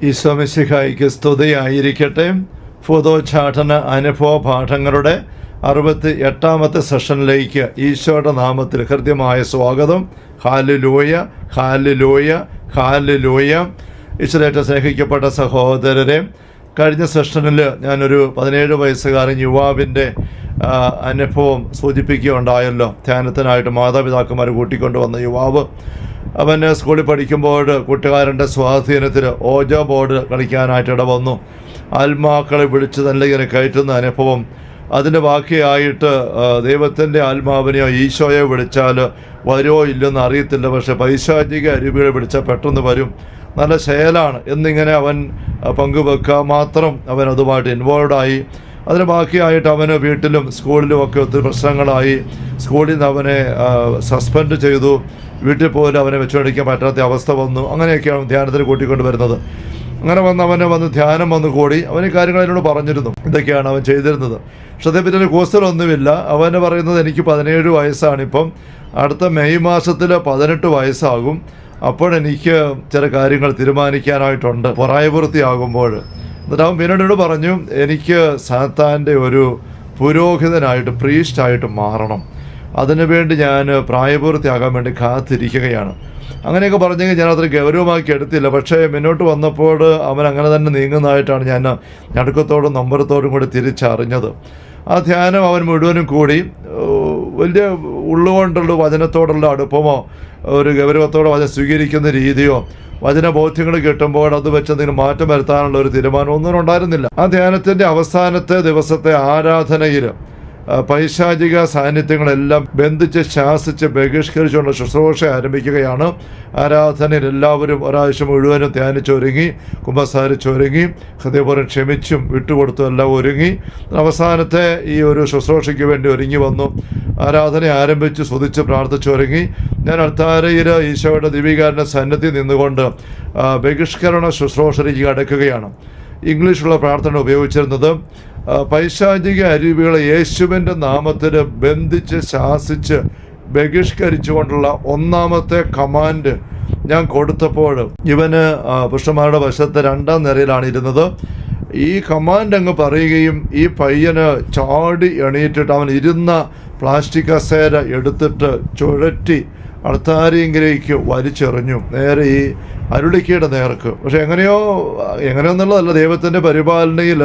ഈശോ മിശിഹായ്ക്ക് സ്തുതിയായിരിക്കട്ടെ. ഭൂതോച്ചാടന അനുഭവ പാഠങ്ങളുടെ 68ാമത്തെ സെഷനിലേക്ക് ഈശോയുടെ നാമത്തിൽ ഹൃദ്യമായ സ്വാഗതം. Hallelujah, hallelujah, hallelujah. ഈശോയേറ്റ സ്നേഹിക്കപ്പെട്ട സഹോദരരെ, കഴിഞ്ഞ സെഷനിൽ ഞാനൊരു 17 വയസ്സുകാരൻ യുവാവിൻ്റെ അനുഭവം സൂചിപ്പിക്കുകയുണ്ടായല്ലോ. ധ്യാനത്തിനായിട്ട് മാതാപിതാക്കന്മാർ കൂട്ടിക്കൊണ്ടുവന്ന യുവാവ്, അവൻ സ്കൂളിൽ പഠിക്കുമ്പോൾ കൂട്ടുകാരൻ്റെ സ്വാധീനത്തിൽ ഓജോ ബോർഡ് കളിക്കാനായിട്ട് ഇടവന്നു. ആത്മാക്കളെ വിളിച്ച് തന്നെ ഇങ്ങനെ കയറ്റുന്ന അനുഭവം. അതിൻ്റെ ബാക്കിയായിട്ട് ദൈവത്തിൻ്റെ ആത്മാവിനെയോ ഈശോയെ വിളിച്ചാൽ വരുമോ ഇല്ലെന്ന് അറിയത്തില്ല, പക്ഷേ പൈശാചിക അരുവികളെ വിളിച്ചാൽ പെട്ടെന്ന് വരും, നല്ല ശേലാണ് എന്നിങ്ങനെ അവൻ പങ്കുവെക്കുക മാത്രം അവൻ അതുമായിട്ട് ഇൻവോൾവായി. അതിന് ബാക്കിയായിട്ട് അവന് വീട്ടിലും സ്കൂളിലും ഒക്കെ ഒത്തിരി പ്രശ്നങ്ങളായി. സ്കൂളിൽ നിന്ന് അവനെ സസ്പെൻഡ് ചെയ്തു. വീട്ടിൽ പോലും അവനെ വെച്ചുകൊണ്ടിരിക്കാൻ പറ്റാത്ത അവസ്ഥ വന്നു. അങ്ങനെയൊക്കെയാണ് ധ്യാനത്തിന് കൂട്ടിക്കൊണ്ട് വരുന്നത്. അങ്ങനെ അവന് ധ്യാനം വന്നു കൂടി. അവൻ ഈ കാര്യങ്ങൾ എന്നോട് പറഞ്ഞിരുന്നു, ഇതൊക്കെയാണ് അവൻ ചെയ്തിരുന്നത്. പക്ഷെ അതേപ്പറ്റി ഒരു കോഴ്സിലൊന്നുമില്ല. അവന് പറയുന്നത്, എനിക്ക് 17 വയസ്സാണിപ്പം, അടുത്ത മെയ് മാസത്തിൽ 18 വയസ്സാകും, അപ്പോഴെനിക്ക് ചില കാര്യങ്ങൾ തീരുമാനിക്കാനായിട്ടുണ്ട് പ്രായപൂർത്തിയാകുമ്പോൾ. എന്നിട്ട് അവൻ പിന്നീട് പറഞ്ഞു, എനിക്ക് സാത്താൻ്റെ ഒരു പുരോഹിതനായിട്ട് പ്രീസ്റ്റായിട്ട് മാറണം, അതിനുവേണ്ടി ഞാൻ പ്രായപൂർത്തിയാകാൻ വേണ്ടി കാത്തിരിക്കുകയാണ്. അങ്ങനെയൊക്കെ പറഞ്ഞെങ്കിൽ ഞാനത്ര ഗൗരവമാക്കി എടുത്തില്ല. പക്ഷേ മുന്നോട്ട് വന്നപ്പോൾ അവൻ അങ്ങനെ തന്നെ നീങ്ങുന്നതായിട്ടാണ് ഞാൻ ഞടുക്കത്തോടും നമ്പരത്തോടും കൂടി തിരിച്ചറിഞ്ഞത്. ആ ധ്യാനം അവൻ മുഴുവനും കൂടി വലിയ ഉള്ളുകൊണ്ടുള്ള വചനത്തോടുള്ള അടുപ്പമോ ഒരു ഗൗരവത്തോടെ വചനം സ്വീകരിക്കുന്ന രീതിയോ വചനബോധ്യങ്ങൾ കിട്ടുമ്പോൾ അത് വെച്ച് എന്തെങ്കിലും മാറ്റം വരുത്താനുള്ള ഒരു തീരുമാനം ഒന്നും ഉണ്ടായിരുന്നില്ല. ആ ധ്യാനത്തിൻ്റെ അവസാനത്തെ ദിവസത്തെ ആരാധനയിൽ പൈശാചിക സാന്നിധ്യങ്ങളെല്ലാം ബന്ധിച്ച് ശാസിച്ച് ബഹിഷ്കരിച്ചുകൊണ്ട് ശുശ്രൂഷ ആരംഭിക്കുകയാണ്. ആരാധനയിൽ എല്ലാവരും ഒരാഴ്ച മുഴുവനും ധ്യാനിച്ചൊരുങ്ങി, കുമ്പസാരിച്ചൊരുങ്ങി, ഹൃദയപൂർവ്വം ക്ഷമിച്ചും വിട്ടുകൊടുത്തും എല്ലാം ഒരുങ്ങി അവസാനത്തെ ഈ ഒരു ശുശ്രൂഷയ്ക്ക് വേണ്ടി ഒരുങ്ങി വന്നു. ആരാധന ആരംഭിച്ച് സ്തുതിച്ച് പ്രാർത്ഥിച്ചൊരുങ്ങി. ഞാൻ അൾത്താരയിൽ ഈശോയുടെ ദിവ്യകാരുണ്യ സന്നിധി നിന്നുകൊണ്ട് ബഹിഷ്കരണ ശുശ്രൂഷയിലേക്ക് കടക്കുകയാണ്. ഇംഗ്ലീഷുള്ള പ്രാർത്ഥന ഉപയോഗിച്ചിരുന്നത്. പൈശാചിക അരുവികളെ യേശുവിൻ്റെ നാമത്തിൽ ബന്ധിച്ച് ശാസിച്ച് ബഹിഷ്കരിച്ചുകൊണ്ടുള്ള ഒന്നാമത്തെ കമാൻഡ് ഞാൻ കൊടുത്തപ്പോൾ ഇവന് പുരുഷന്മാരുടെ വശത്ത് 2ാം നിരയിലാണ് ഇരുന്നത്. ഈ കമാൻഡ് അങ്ങ് പറയുകയും ഈ പയ്യന് ചാടി എണീറ്റിട്ട് അവൻ ഇരുന്ന പ്ലാസ്റ്റിക് കസേര എടുത്തിട്ട് ചുഴറ്റി അൾത്താരയിലേക്ക് വലിച്ചെറിഞ്ഞു, നേരെ ഈ അരുളിക്കയുടെ നേർക്ക്. പക്ഷെ എങ്ങനെയൊന്നുള്ളതല്ല, ദൈവത്തിൻ്റെ പരിപാലനയിൽ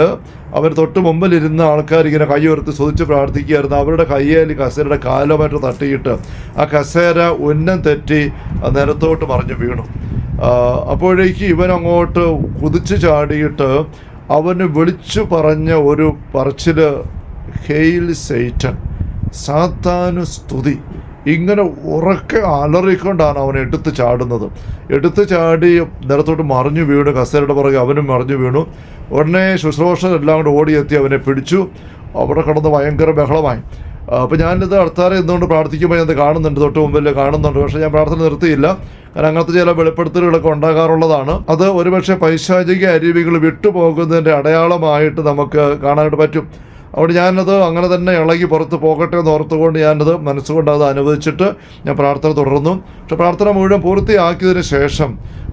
അവർ തൊട്ട് മുമ്പിലിരുന്ന ആൾക്കാർ ഇങ്ങനെ കൈ ഉയർത്തി സ്തുതിച്ച് പ്രാർത്ഥിക്കുകയായിരുന്നു. അവരുടെ കയ്യിൽ കസേരയുടെ കാലോമേറ്റർ തട്ടിയിട്ട് ആ കസേര ഉന്നം തെറ്റി നിലത്തോട്ട് മറിഞ്ഞു വീണു. അപ്പോഴേക്ക് ഇവൻ അങ്ങോട്ട് കുതിച്ച് ചാടിയിട്ട് അവന് വിളിച്ചു പറഞ്ഞ ഒരു പറച്ചിൽ, ഹെയിൽ സൈറ്റൻ, സാത്താനു സ്തുതി, ഇങ്ങനെ ഉറക്കെ അലറിക്കൊണ്ടാണ് അവൻ എടുത്ത് ചാടുന്നത്. എടുത്ത് ചാടി നിലത്തോട്ട് മറിഞ്ഞു വീണു. കസേരയുടെ പുറകെ അവനും മറിഞ്ഞു വീണു. ഉടനെ ശുശ്രൂഷകരെല്ലാം കൂടെ ഓടിയെത്തി അവനെ പിടിച്ചു. അവിടെ കിടന്ന് ഭയങ്കര ബഹളമായി. അപ്പോൾ ഞാനിത് അൾത്താരയിൽ നിന്നുകൊണ്ട് പ്രാർത്ഥിക്കുമ്പോൾ ഞാനത് കാണുന്നുണ്ട്, തൊട്ട് മുമ്പിൽ കാണുന്നുണ്ട്. പക്ഷേ ഞാൻ പ്രാർത്ഥന നിർത്തിയില്ല, കാരണം അങ്ങനത്തെ ചില വെളിപ്പെടുത്തലുകളൊക്കെ ഉണ്ടാകാറുള്ളതാണ്. അത് ഒരുപക്ഷെ പൈശാചിക അരുവികൾ വിട്ടുപോകുന്നതിൻ്റെ അടയാളമായിട്ട് നമുക്ക് കാണാനായിട്ട് പറ്റും. അവിടെ ഞാനത് അങ്ങനെ തന്നെ ഇളകി പുറത്ത് പോകട്ടെ എന്ന് ഓർത്തുകൊണ്ട് ഞാനത് മനസ്സുകൊണ്ട് അത് അനുവദിച്ചിട്ട് ഞാൻ പ്രാർത്ഥന തുടർന്നു. പക്ഷെ പ്രാർത്ഥന മുഴുവൻ പൂർത്തിയാക്കിയതിന് ശേഷം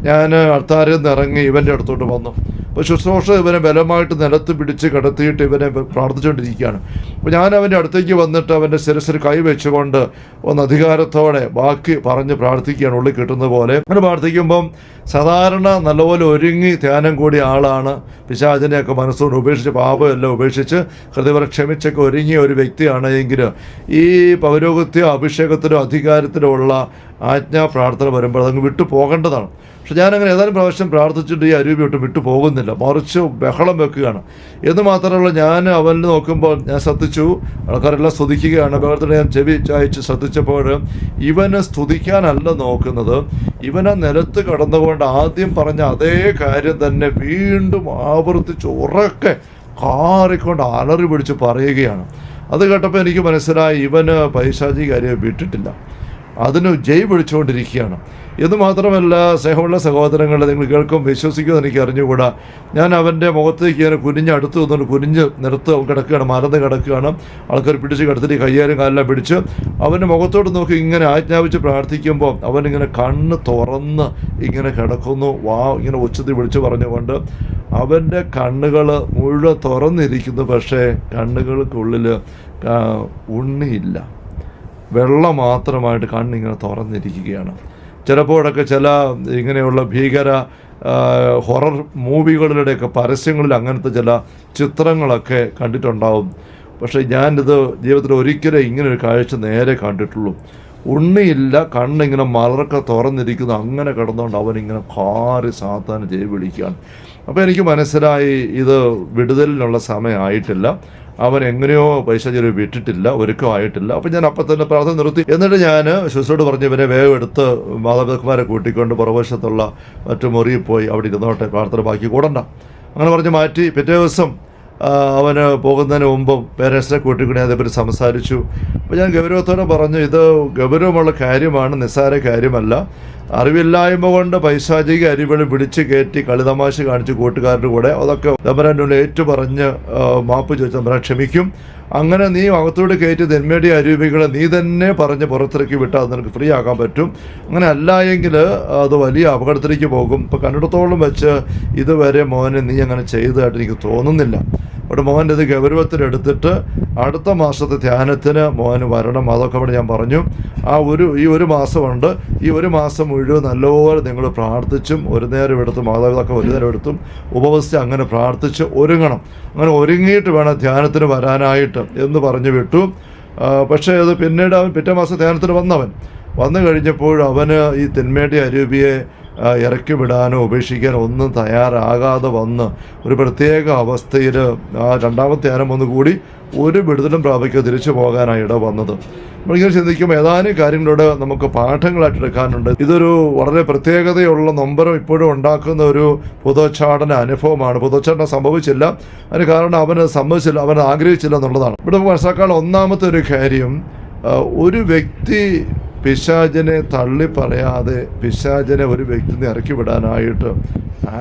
ഞാൻ അൾത്താരയിൽ നിന്ന് ഇറങ്ങി ഇവൻ്റെ അടുത്തോട്ട് വന്നു. അപ്പോൾ ശുശ്രൂഷ ഇവനെ ബലമായിട്ട് നിലത്ത് പിടിച്ച് കിടത്തിയിട്ട് ഇവനെ പ്രാർത്ഥിച്ചുകൊണ്ടിരിക്കുകയാണ്. അപ്പോൾ ഞാൻ അവൻ്റെ അടുത്തേക്ക് വന്നിട്ട് അവൻ്റെ ശിരസിൽ കൈവച്ചുകൊണ്ട് ഒന്ന് അധികാരത്തോടെ ബാക്കി പറഞ്ഞ് പ്രാർത്ഥിക്കുകയാണ്, ഉള്ളിൽ കിട്ടുന്ന പോലെ. അങ്ങനെ പ്രാർത്ഥിക്കുമ്പം സാധാരണ നല്ലപോലെ ഒരുങ്ങി ധ്യാനം കൂടിയ ആളാണ്. പിശാചിനെയൊക്കെ മനസ്സുകൊണ്ട് ഉപേക്ഷിച്ച്, പാപമെല്ലാം ഉപേക്ഷിച്ച് ഹൃദയപൂർവ്വം ക്ഷമിച്ചൊക്കെ ഒരുങ്ങിയ ഒരു വ്യക്തിയാണ് എങ്കിൽ ഈ പൗരോഹിത്യ അഭിഷേകത്തിലോ അധികാരത്തിലോ ഉള്ള ആജ്ഞാ പ്രാർത്ഥന വരുമ്പോൾ അതങ്ങ് വിട്ടു പോകേണ്ടതാണ്. പക്ഷെ ഞാനങ്ങനെ ഏതാനും പ്രാവശ്യം പ്രാർത്ഥിച്ചിട്ട് ഈ അരുവി വിട്ടു പോകുന്നില്ല, മറിച്ച് ബഹളം വെക്കുകയാണ്. എന്ന് മാത്രമല്ല, ഞാൻ അവനിൽ നോക്കുമ്പോൾ ഞാൻ ശ്രദ്ധിച്ചു, ആൾക്കാരെല്ലാം സ്തുതിക്കുകയാണ്. ബഹളത്തിൽ ഞാൻ ചെവി ചായച്ച് ശ്രദ്ധിച്ചപ്പോൾ ഇവന് സ്തുതിക്കാനല്ല നോക്കുന്നത്, ഇവനെ നിലത്ത് കടന്നുകൊണ്ട് ആദ്യം പറഞ്ഞ അതേ കാര്യം തന്നെ വീണ്ടും ആവർത്തിച്ച് ഉറക്കെ കാറിക്കൊണ്ട് അലറി പിടിച്ച് പറയുകയാണ്. അത് കേട്ടപ്പോൾ എനിക്ക് മനസ്സിലായി, ഇവന് പൈശാചിക അരുവി വിട്ടിട്ടില്ല. അതിന് ജയ് വിളിച്ചുകൊണ്ടിരിക്കുകയാണ്. എന്ന് മാത്രമല്ല, സ്നേഹമുള്ള സഹോദരങ്ങളെ, നിങ്ങൾ കേൾക്കും വിശ്വസിക്കുമെന്ന് എനിക്ക് അറിഞ്ഞുകൂടാ. ഞാൻ അവൻ്റെ മുഖത്തേക്ക് ഇങ്ങനെ കുനിഞ്ഞ് അടുത്ത് വന്നുകൊണ്ട് കുനിഞ്ഞ് നിർത്ത് കിടക്കുകയാണ്, മറന്ന് കിടക്കുകയാണ്. ആൾക്കാർ പിടിച്ച് കിടത്തിട്ട് കയ്യാലും കാലെല്ലാം പിടിച്ച് അവൻ്റെ മുഖത്തോട്ട് നോക്കി ഇങ്ങനെ ആജ്ഞാപിച്ച് പ്രാർത്ഥിക്കുമ്പോൾ അവനിങ്ങനെ കണ്ണ് തുറന്ന് ഇങ്ങനെ കിടക്കുന്നു. ഇങ്ങനെ ഉച്ചത്തിൽ വിളിച്ച് പറഞ്ഞുകൊണ്ട് അവൻ്റെ കണ്ണുകൾ മുഴുവൻ തുറന്നിരിക്കുന്നു. പക്ഷേ കണ്ണുകൾക്കുള്ളിൽ ഉണ്ണിയില്ല, വെള്ളം മാത്രമായിട്ട് കണ്ണിങ്ങനെ തുറന്നിരിക്കുകയാണ്. ചിലപ്പോഴൊക്കെ ചില ഇങ്ങനെയുള്ള ഭീകര ഹൊറർ മൂവികളുടെയൊക്കെ പരസ്യങ്ങളിൽ അങ്ങനത്തെ ചില ചിത്രങ്ങളൊക്കെ കണ്ടിട്ടുണ്ടാവും. പക്ഷേ ഞാനിത് ജീവിതത്തിൽ ഒരിക്കലും ഇങ്ങനൊരു കാഴ്ച നേരെ കണ്ടിട്ടുള്ളൂ. ഉണ്ണിയില്ല, കണ്ണിങ്ങനെ മലർക്ക തുറന്നിരിക്കുന്നു. അങ്ങനെ കിടന്നുകൊണ്ട് അവനിങ്ങനെ കാറി സാത്താൻ ജയ് വിളിക്കുകയാണ്. അപ്പോൾ എനിക്ക് മനസ്സിലായി, ഇത് വിടുതലിനുള്ള സമയമായിട്ടില്ല. അവൻ എങ്ങനെയോ പൈശാചിനെ വിട്ടിട്ടില്ല, ഒരുക്കമായിട്ടില്ല. അപ്പം ഞാൻ അപ്പം തന്നെ പ്രാർത്ഥന നിർത്തി. എന്നിട്ട് ഞാൻ ശുശ്രൂഷയോട് പറഞ്ഞ് ഇവനെ വേഗം എടുത്ത് മാതാപിതാക്കന്മാരെ കൂട്ടിക്കൊണ്ട് പുറവശത്തുള്ള മറ്റു മുറിയിൽ പോയി അവിടെ ഇരുന്നോട്ടെ, പ്രാർത്ഥന ബാക്കി കൂടണ്ട, അങ്ങനെ പറഞ്ഞ് മാറ്റി. പിറ്റേ ദിവസം അവന് പോകുന്നതിന് മുമ്പും പേരൻസിനെ കൂട്ടിക്കൊണ്ട് അതേപറ്റി സംസാരിച്ചു. അപ്പോൾ ഞാൻ ഗൗരവത്തോടെ പറഞ്ഞു, ഇത് ഗൗരവമുള്ള കാര്യമാണ്, നിസ്സാര കാര്യമല്ല. അറിവില്ലായ്മ കൊണ്ട് പൈശാചിക അരിവിളി പിടിച്ച് കയറ്റി കളിതമാശ കാണിച്ച് കൂട്ടുകാരുടെ കൂടെ അതൊക്കെ തമ്പുരാൻ്റെ ഏറ്റു പറഞ്ഞ് മാപ്പ് ചോദിച്ച് തമ്പുരാൻ ക്ഷമിക്കും. അങ്ങനെ നീ അകത്തോട് കയറ്റി തിന്മയുടെ അരൂപികളെ നീ തന്നെ പറഞ്ഞ് പുറത്തിറക്കി വിട്ടാൽ അത് നിനക്ക് ഫ്രീ ആക്കാൻ പറ്റും. അങ്ങനെ അല്ല എങ്കിൽ അത് വലിയ അപകടത്തിലേക്ക് പോകും. ഇപ്പോൾ കണ്ടിടത്തോളം വെച്ച് ഇതുവരെ മോനെ നീ അങ്ങനെ ചെയ്തതായിട്ട് എനിക്ക് തോന്നുന്നില്ല. അവിടെ മോൻ ഇത് ഗൗരവത്തിലെടുത്തിട്ട് അടുത്ത മാസത്തെ ധ്യാനത്തിന് മോന് വരണം. അതൊക്കെ അവിടെ ഞാൻ പറഞ്ഞു. ഈ ഒരു മാസമുണ്ട്, ഈ ഒരു മാസം മുഴുവൻ നല്ലപോലെ നിങ്ങൾ പ്രാർത്ഥിച്ചും ഒരു നേരം എടുത്തും മാതാപിതാക്കൾ ഒരു നേരം എടുത്തും ഉപവസിച്ച് അങ്ങനെ പ്രാർത്ഥിച്ച് ഒരുങ്ങണം. അങ്ങനെ ഒരുങ്ങിയിട്ട് വേണം ധ്യാനത്തിന് വരാനായിട്ട് എന്ന് പറഞ്ഞു വിട്ടു. പക്ഷേ അത് പിന്നീട് അവൻ പിറ്റേ മാസം ധ്യാനത്തിന് വന്നു കഴിഞ്ഞപ്പോൾ അവന് ഈ തിന്മയുടെ അരൂപിയെ ഇറക്കി വിടാനോ ഉപേക്ഷിക്കാനോ ഒന്നും തയ്യാറാകാതെ വന്ന് ഒരു പ്രത്യേക അവസ്ഥയിൽ രണ്ടാമത്തെ ധ്യാനം ഒന്നുകൂടി ഒരു വിടുതലും പ്രാപിക്കുക തിരിച്ചു പോകാനാണ് ഇട വന്നത്. നമ്മളിങ്ങനെ ചിന്തിക്കുമ്പോൾ ഏതാനും കാര്യങ്ങളോട് നമുക്ക് പാഠങ്ങളായിട്ട് എടുക്കാനുണ്ട്. ഇതൊരു വളരെ പ്രത്യേകതയുള്ള നൊമ്പരം ഇപ്പോഴും ഉണ്ടാക്കുന്ന ഒരു പുതോച്ചാടന അനുഭവമാണ്. പുതോച്ചാടനം സംഭവിച്ചില്ല, അതിന് കാരണം അവന് സമ്മതിച്ചില്ല, അവൻ ആഗ്രഹിച്ചില്ല എന്നുള്ളതാണ്. ഇവിടെ മനസ്സിലാക്കാൻ ഒന്നാമത്തെ ഒരു കാര്യം, ഒരു വ്യക്തി പിശാചിനെ തള്ളി പറയാതെ പിശാചിനെ ഒരു വ്യക്തിനെ ഇറക്കി വിടാനായിട്ട്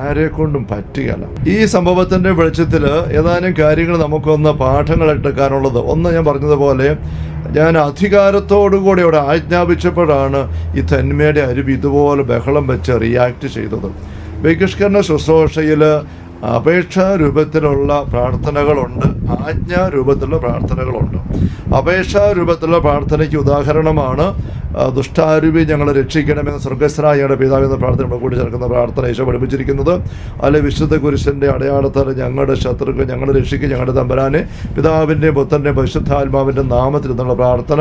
ആരെക്കൊണ്ടും പറ്റുകയില്ല. ഈ സംഭവത്തിൻ്റെ വെളിച്ചത്തിൽ ഏതാനും കാര്യങ്ങൾ നമുക്കൊന്ന് പാഠങ്ങളെടുക്കാനുള്ളത്. ഒന്ന്, ഞാൻ പറഞ്ഞതുപോലെ ഞാൻ അധികാരത്തോടുകൂടി അവിടെ ആജ്ഞാപിച്ചപ്പോഴാണ് ഈ തന്മയുടെ അരുവി ഇതുപോലെ ബഹളം വെച്ച് റിയാക്ട് ചെയ്തത്. ബഹിഷ്കരണ ശുശ്രൂഷയിൽ അപേക്ഷാ രൂപത്തിലുള്ള പ്രാർത്ഥനകളുണ്ട്, ആജ്ഞാ രൂപത്തിലുള്ള പ്രാർത്ഥനകളുണ്ട്. അപേക്ഷാ രൂപത്തിലുള്ള പ്രാർത്ഥനയ്ക്ക് ഉദാഹരണമാണ് ദുഷ്ടാരൂപി ഞങ്ങളെ രക്ഷിക്കണമെന്ന് സ്വർഗസ്ഥനായ ഞങ്ങളുടെ പിതാവെന്ന പ്രാർത്ഥന നമ്മൾ കൂടി ചേർക്കുന്ന പ്രാർത്ഥന ഈശോ പഠിപ്പിച്ചിരിക്കുന്നത്. അല്ലെ വിശുദ്ധ കുരിശൻ്റെ അടയാളത്താൽ ഞങ്ങളുടെ ശത്രുക്കൾ ഞങ്ങളെ രക്ഷിക്കും, ഞങ്ങളുടെ തമ്പുരാനെ പിതാവിൻ്റെയും പുത്രൻ്റെയും പരിശുദ്ധാത്മാവിൻ്റെ നാമത്തിൽ എന്നുള്ള പ്രാർത്ഥന,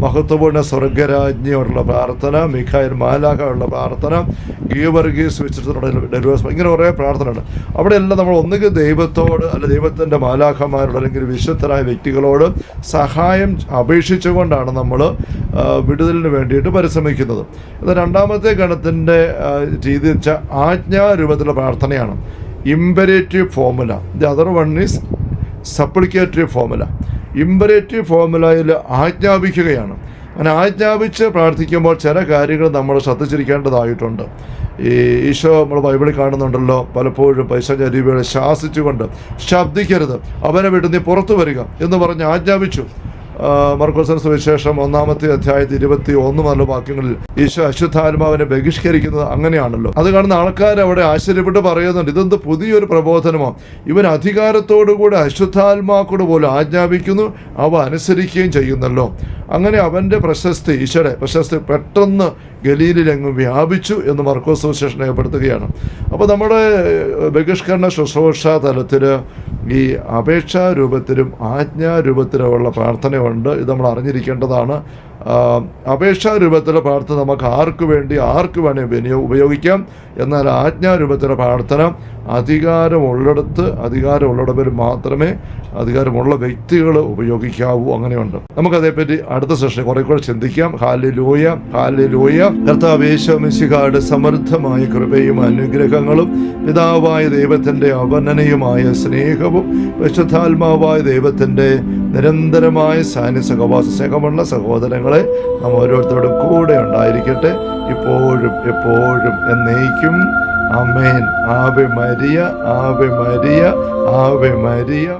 മഹത്വപൂർണ്ണ സ്വർഗരാജ്ഞിയോടുള്ള പ്രാർത്ഥന, മിഖായേൽ മാലാഖയുള്ള പ്രാർത്ഥന, ഗീവർഗീസ് വിശുദ്ധരുടെ ഡെലിവേഴ്സ്, ഇങ്ങനെ കുറേ പ്രാർത്ഥനയുണ്ട്. അവിടെയെല്ലാം നമ്മൾ ഒന്നുകിൽ ദൈവത്തോട് അല്ലെ ദൈവത്തിൻ്റെ മാലാഖമാരോട് അല്ലെങ്കിൽ വിശുദ്ധരായ വ്യക്തികളോട് സഹായം അപേക്ഷിച്ചുകൊണ്ടാണ് നമ്മൾ വിടുതലിന് വേണ്ടിയിട്ട് പരിശ്രമിക്കുന്നത്. ഇത് രണ്ടാമത്തെ ഗണത്തിൻ്റെ രീതി വെച്ചാൽ ആജ്ഞാരൂപത്തിലുള്ള പ്രാർത്ഥനയാണ്, imperative formula. The other one is supplicatory formula. Imperative ഫോർമുലയിൽ ആജ്ഞാപിക്കുകയാണ്. അങ്ങനെ ആജ്ഞാപിച്ച് പ്രാർത്ഥിക്കുമ്പോൾ ചില കാര്യങ്ങൾ നമ്മൾ ശ്രദ്ധിച്ചിരിക്കേണ്ടതായിട്ടുണ്ട്. ഈശോ നമ്മൾ ബൈബിളിൽ കാണുന്നുണ്ടല്ലോ, പലപ്പോഴും പൈശാചിക അരൂപികളെ ശാസിച്ചുകൊണ്ട് ശബ്ദിക്കരുത്, അവനെ വിട്ട് നീ പുറത്തു വരിക എന്ന് പറഞ്ഞ് ആജ്ഞാപിച്ചു. മർക്കോസിന്റെ സുവിശേഷം 1-ാമത്തെ അധ്യായത്തിൽ 21 മുതലുള്ള വാക്യങ്ങളിൽ ഈശോ അശുദ്ധാത്മാവിനെ ബഹിഷ്കരിക്കുന്നത് അങ്ങനെയാണല്ലോ. അത് കാണുന്ന ആൾക്കാർ അവിടെ ആശ്ചര്യപ്പെട്ട് പറയുന്നുണ്ട്, ഇതെന്ത് പുതിയൊരു പ്രബോധനമോ, ഇവൻ അധികാരത്തോടുകൂടി അശുദ്ധാത്മാക്കൂട് പോലും ആജ്ഞാപിക്കുന്നു, അവ അനുസരിക്കുകയും ചെയ്യുന്നല്ലോ. അങ്ങനെ അവൻ്റെ പ്രശസ്തി, ഈശോയുടെ പ്രശസ്തി പെട്ടെന്ന് ഗലീലിലെങ്ങും വ്യാപിച്ചു എന്ന് മർക്കോസ് സുവിശേഷം രേഖപ്പെടുത്തുകയാണ്. അപ്പോൾ നമ്മുടെ ബഹിഷ്കരണ ശുശ്രൂഷ തലത്തിൽ ഈ അപേക്ഷാ രൂപത്തിലും ആജ്ഞാരൂപത്തിലുമുള്ള പ്രാർത്ഥനയുണ്ട്. ഇത് നമ്മൾ അറിഞ്ഞിരിക്കേണ്ടതാണ്. അപേക്ഷാ രൂപത്തിലെ പ്രാർത്ഥന നമുക്ക് ആർക്ക് വേണേൽ ഉപയോഗിക്കാം. എന്നാൽ ആജ്ഞാരൂപത്തിലെ പ്രാർത്ഥന അധികാരമുള്ളിടത്ത് മാത്രമേ അധികാരമുള്ള വ്യക്തികൾ ഉപയോഗിക്കാവൂ. അങ്ങനെയുണ്ട്. നമുക്കതേപ്പറ്റി അടുത്ത സെഷനിൽ കുറെ കൂടെ ചിന്തിക്കാം. Hallelujah, hallelujah. കർത്താവേ യേശു മിശിഹായുടെ സമൃദ്ധമായ കൃപയും അനുഗ്രഹങ്ങളും പിതാവായ ദൈവത്തിൻ്റെ അവർണ്ണനീയമായ സ്നേഹവും പരിശുദ്ധാത്മാവായ ദൈവത്തിൻ്റെ നിരന്തരമായ സാന്നിധ്യ സഹവാസ സ്നേഹമുള്ള സഹോദരങ്ങളെ നാം ഓരോരുത്തരോടും കൂടെ ഉണ്ടായിരിക്കട്ടെ, ഇപ്പോഴും എപ്പോഴും എന്നേക്കും. ആമേൻ. Ave Maria, Ave Maria, Ave Maria.